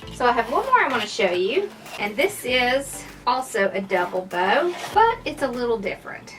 So I have one more I want to show you, and this is also a double bow, but it's a little different.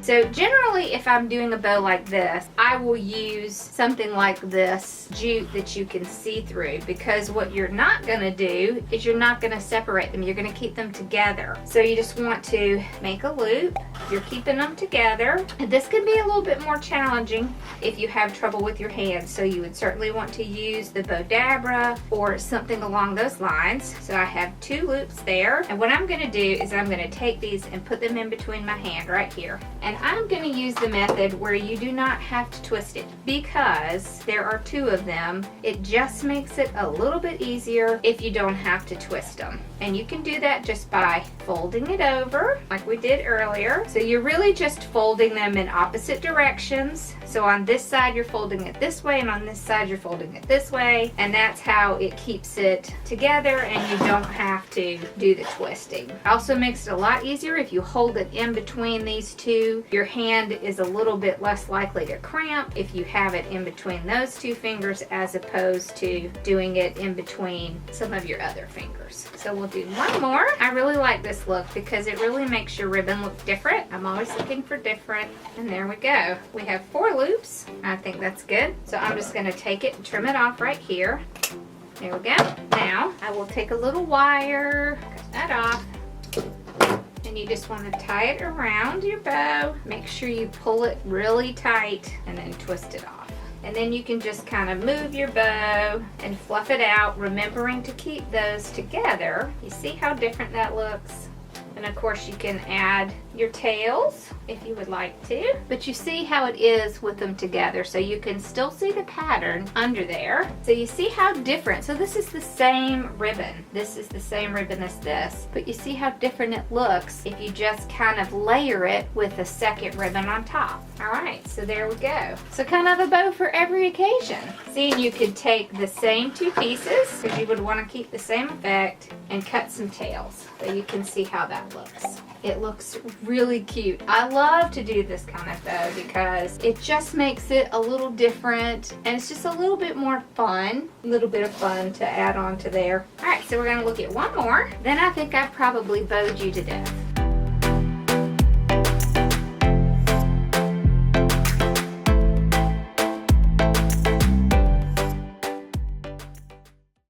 So generally, if I'm doing a bow like this, I will use something like this jute that you can see through, because what you're not going to do is you're not going to separate them. You're going to keep them together. So you just want to make a loop. You're keeping them together. And this can be a little bit more challenging if you have trouble with your hands. So you would certainly want to use the Bodabra or something along those lines. So I have 2 loops there. And what I'm going to do is I'm going to take these and put them in between my hand right here. And I'm going to use the method where you do not have to twist it, because there are 2 of them. It just makes it a little bit easier if you don't have to twist them. And you can do that just by folding it over like we did earlier. So you're really just folding them in opposite directions. So on this side you're folding it this way, and on this side you're folding it this way, and that's how it keeps it together and you don't have to do the twisting. Also makes it a lot easier if you hold it in between these 2. Your hand is a little bit less likely to cramp if you have it in between those 2 fingers as opposed to doing it in between some of your other fingers. So we'll do one more. I really like this look because it really makes your ribbon look different. I'm always looking for different. And there we go. We have 4 loops. I think that's good. So I'm just going to take it and trim it off right here. There we go. Now I will take a little wire, cut that off. And you just want to tie it around your bow. Make sure you pull it really tight and then twist it off. And then you can just kind of move your bow and fluff it out, remembering to keep those together. You see how different that looks? And of course you can add your tails if you would like to, but you see how it is with them together, so you can still see the pattern under there. So you see how different. So this is the same ribbon. This is the same ribbon as this, but you see how different it looks if you just kind of layer it with a second ribbon on top. All right, so there we go. So kind of a bow for every occasion. See, you could take the same 2 pieces, because you would want to keep the same effect, and cut some tails, so you can see how that looks. It looks really cute. I love to do this kind of bow because it just makes it a little different, and it's just a little bit more fun. A little bit of fun to add on to there. All right, so we're gonna look at one more. Then I think I've probably bowed you to death.